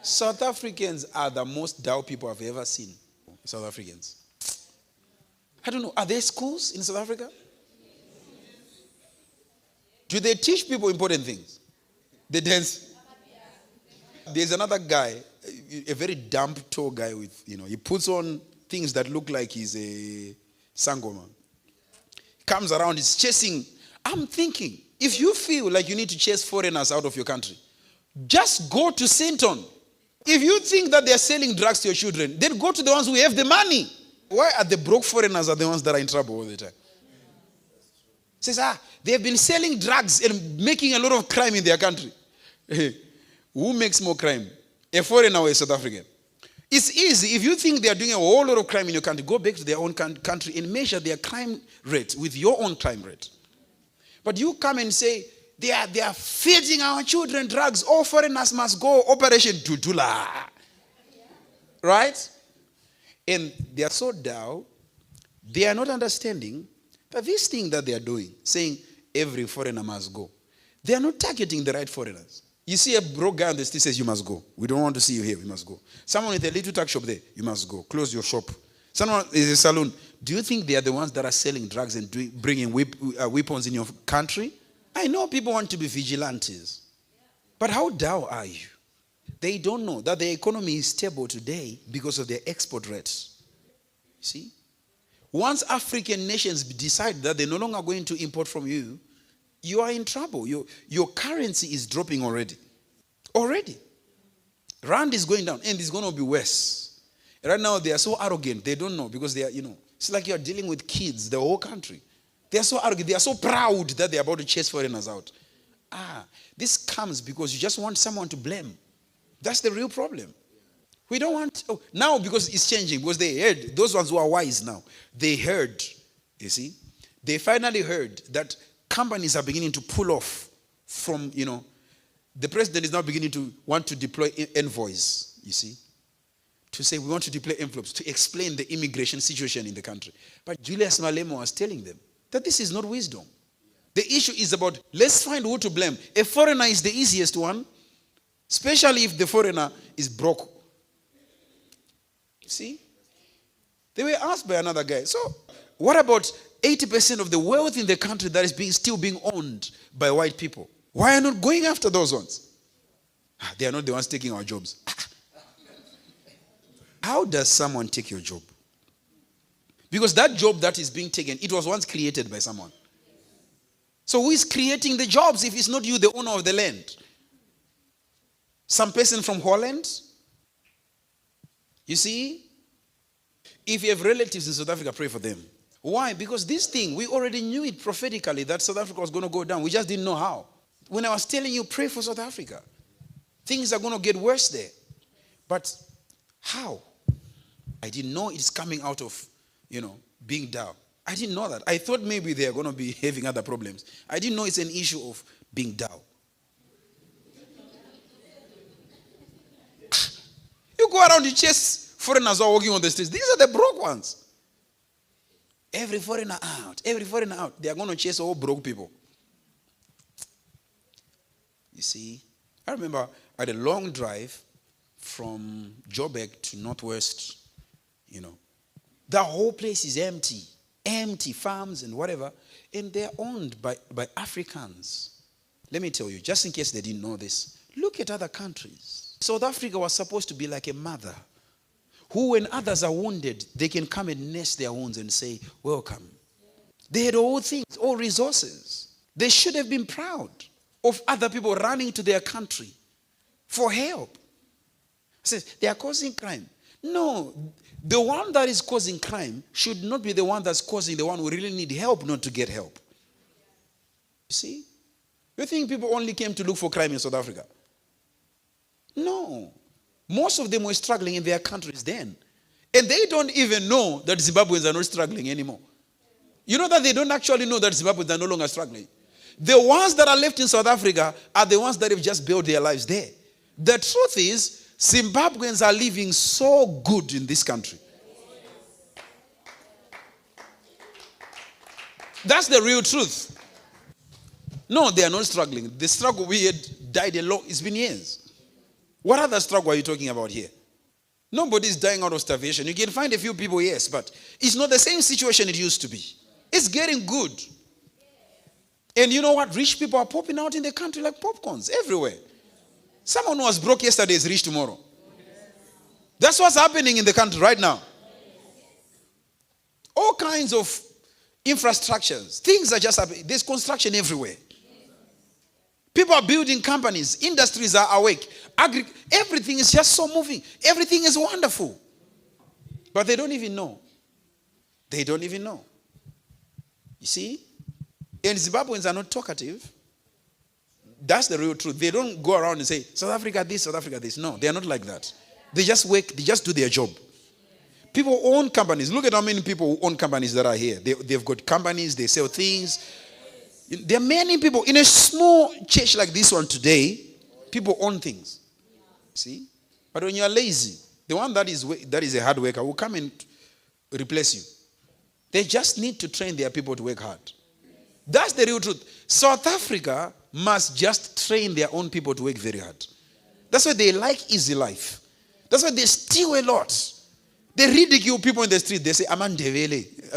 South Africans are the most dull people I've ever seen. South Africans. I don't know. Are there schools in South Africa? Do they teach people important things? They dance. There's another guy, a very dumb tall guy with, he puts on things that look like he's a sangoma. Comes around, he's chasing. I'm thinking, if you feel like you need to chase foreigners out of your country, just go to Sinton. If you think that they're selling drugs to your children, then go to the ones who have the money. Why are the broke foreigners the ones that are in trouble all the time? Says, they've been selling drugs and making a lot of crime in their country. Who makes more crime? A foreigner or a South African? It's easy. If you think they are doing a whole lot of crime in your country, go back to their own country and measure their crime rate with your own crime rate. But you come and say, they are feeding our children drugs. All foreigners must go. Operation Tutula. Right? And they are so dull, they are not understanding that this thing that they are doing, saying every foreigner must go, they are not targeting the right foreigners. You see a broke guy on the street says, you must go. We don't want to see you here. You must go. Someone with a little tuck shop there, you must go. Close your shop. Someone is a saloon. Do you think they are the ones that are selling drugs and bringing weapons in your country? I know people want to be vigilantes. But how dull are you? They don't know that the economy is stable today because of their export rates. See? Once African nations decide that they're no longer going to import from you, you are in trouble. Your currency is dropping already. Already. Rand is going down and it's going to be worse. Right now they are so arrogant. They don't know because they are, it's like you're dealing with kids, the whole country. They are so arrogant. They are so proud that they're about to chase foreigners out. This comes because you just want someone to blame. That's the real problem. We don't want, now because it's changing, because they heard, those ones who are wise now, they heard, you see, they finally heard that companies are beginning to pull off from, the president is now beginning to want to deploy envoys, you see, to say we want to deploy envelopes to explain the immigration situation in the country. But Julius Malema was telling them that this is not wisdom. The issue is about, let's find who to blame. A foreigner is the easiest one, especially if the foreigner is broke. See? They were asked by another guy, so what about 80% of the wealth in the country that is still being owned by white people? Why are you not going after those ones? They are not the ones taking our jobs. How does someone take your job? Because that job that is being taken, it was once created by someone. So who is creating the jobs if it's not you, the owner of the land? Some person from Holland? You see? If you have relatives in South Africa, pray for them. Why? Because this thing, we already knew it prophetically that South Africa was going to go down. We just didn't know how. When I was telling you, pray for South Africa. Things are going to get worse there. But how? I didn't know it's coming out of, being down. I didn't know that. I thought maybe they are going to be having other problems. I didn't know it's an issue of being down. You go around, you chase foreigners who are walking on the streets. These are the broke ones. Every foreigner out. They are going to chase all broke people. You see, I remember I had a long drive from Joburg to Northwest, The whole place is empty. Empty farms and whatever. And they're owned by Africans. Let me tell you, just in case they didn't know this, look at other countries. South Africa was supposed to be like a mother who, when others are wounded, they can come and nurse their wounds and say, welcome. They had all things, all resources. They should have been proud of other people running to their country for help. Says they are causing crime. No, the one that is causing crime should not be the one that's causing the one who really need help not to get help. You see? You think people only came to look for crime in South Africa? No. Most of them were struggling in their countries then. And they don't even know that Zimbabweans are not struggling anymore. You know that they don't actually know that Zimbabweans are no longer struggling. The ones that are left in South Africa are the ones that have just built their lives there. The truth is, Zimbabweans are living so good in this country. That's the real truth. No, they are not struggling. The struggle we had died a lot. It's been years. What other struggle are you talking about here? Nobody's dying out of starvation. You can find a few people, yes, but it's not the same situation it used to be. It's getting good. And you know what? Rich people are popping out in the country like popcorns everywhere. Someone who was broke yesterday is rich tomorrow. That's what's happening in the country right now. All kinds of infrastructures. Things are just happening. There's construction everywhere. People are building companies. Industries are awake. Everything is just so moving. Everything is wonderful. But they don't even know. They don't even know. You see? And Zimbabweans are not talkative. That's the real truth. They don't go around and say, South Africa this, South Africa this. No, they are not like that. They just work, they just do their job. People own companies. Look at how many people who own companies that are here. They've got companies, they sell things. There are many people in a small church like this one today, people own things. See? But when you are lazy, the one that is a hard worker will come and replace you. They just need to train their people to work hard. That's the real truth. South Africa must just train their own people to work very hard. That's why they like easy life. That's why they steal a lot. They ridicule people in the street. They say, Amandevele.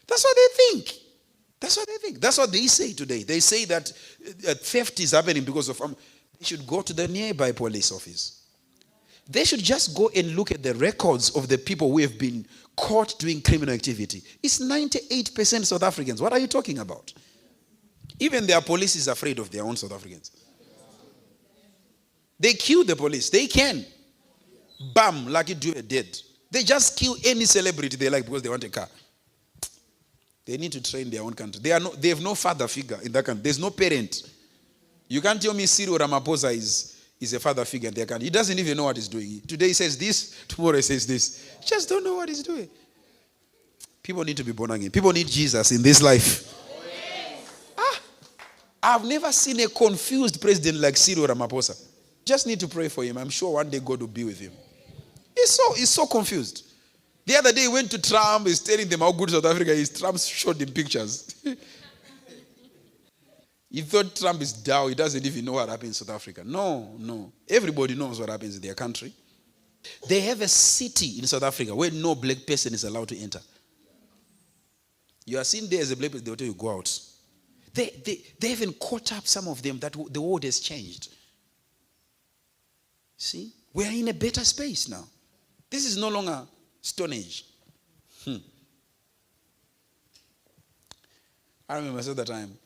That's what they think. That's what they think. That's what they say today. They say that theft is happening because of... they should go to the nearby police office. They should just go and look at the records of the people who have been caught doing criminal activity. It's 98% South Africans. What are you talking about? Even their police is afraid of their own South Africans. They kill the police. They can. Bam, like it do a dead. They just kill any celebrity they like because they want a car. They need to train their own country. They have no father figure in that country. There's no parent. You can't tell me Cyril Ramaphosa is a father figure in their country. He doesn't even know what he's doing. Today he says this, tomorrow he says this. He just don't know what he's doing. People need to be born again. People need Jesus in this life. I've never seen a confused president like Cyril Ramaphosa. Just need to pray for him. I'm sure one day God will be with him. He's so confused. The other day he went to Trump. He's telling them how good South Africa is. Trump showed him pictures. He thought Trump is down. He doesn't even know what happens in South Africa. No. Everybody knows what happens in their country. They have a city in South Africa where no black person is allowed to enter. You are seen there as a black person, they will tell you go out. They haven't caught up, some of them, that the world has changed. See? We are in a better space now. This is no longer Stone Age. I remember at the time,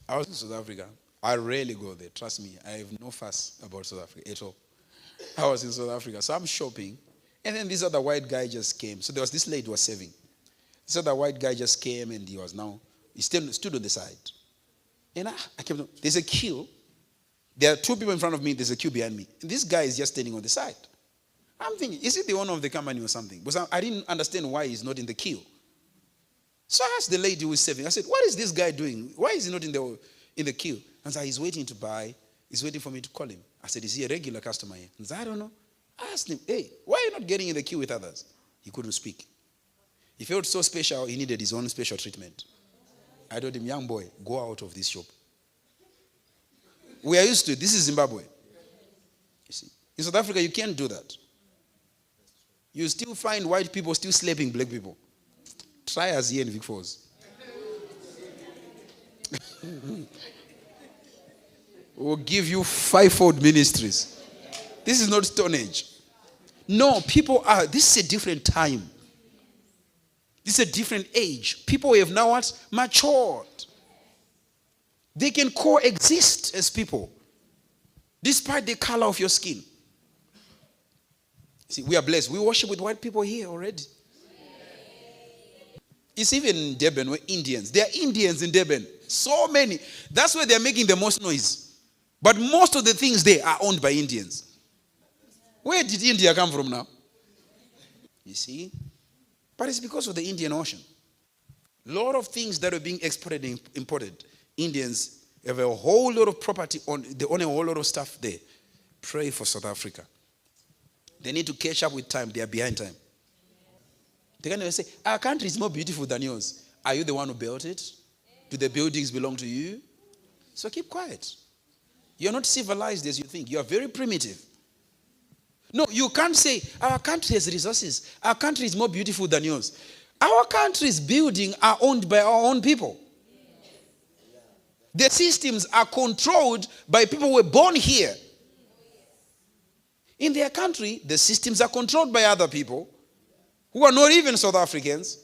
I was in South Africa. I rarely go there. Trust me, I have no fuss about South Africa at all. I was in South Africa, so I'm shopping. And then this other white guy just came. So there was this lady who was serving. This other white guy just came and he stood on the side. And I kept, there's a queue. There are two people in front of me, there's a queue behind me. And this guy is just standing on the side. I'm thinking, is he the owner of the company or something? Because I didn't understand why he's not in the queue. So I asked the lady who is serving, I said, what is this guy doing? Why is he not in the queue? And so he's waiting to buy. He's waiting for me to call him. I said, is he a regular customer here? And he said, I don't know. I asked him, hey, why are you not getting in the queue with others? He couldn't speak. He felt so special, he needed his own special treatment. I told him, young boy, go out of this shop. We are used to it. This is Zimbabwe. You see, in South Africa, you can't do that. You still find white people still slapping black people. Try us here in Vic Falls. We'll give you fivefold ministries. This is not Stone Age. No, this is a different time. This is a different age. People have now matured. They can coexist as people, despite the color of your skin. See, we are blessed. We worship with white people here already. It's even in Durban, we're Indians. There are Indians in Durban. So many. That's where they're making the most noise. But most of the things there are owned by Indians. Where did India come from now? You see? But it's because of the Indian Ocean. A lot of things that are being exported and imported. Indians have a whole lot of property, they own a whole lot of stuff there. Pray for South Africa. They need to catch up with time. They are behind time. They can say, our country is more beautiful than yours. Are you the one who built it? Do the buildings belong to you? So keep quiet. You're not civilized as you think. You are very primitive. No, you can't say, our country has resources. Our country is more beautiful than yours. Our country's buildings are owned by our own people. The systems are controlled by people who were born here. In their country, the systems are controlled by other people who are not even South Africans.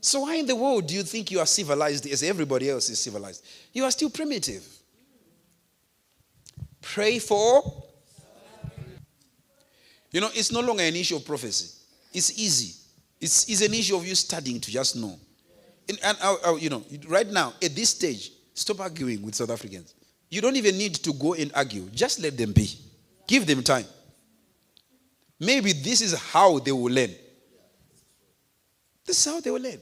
So why in the world do you think you are civilized as everybody else is civilized? You are still primitive. Pray for. It's no longer an issue of prophecy. It's easy. It's an issue of you studying to just know. Right now, at this stage, stop arguing with South Africans. You don't even need to go and argue. Just let them be. Give them time. Maybe this is how they will learn. This is how they will learn.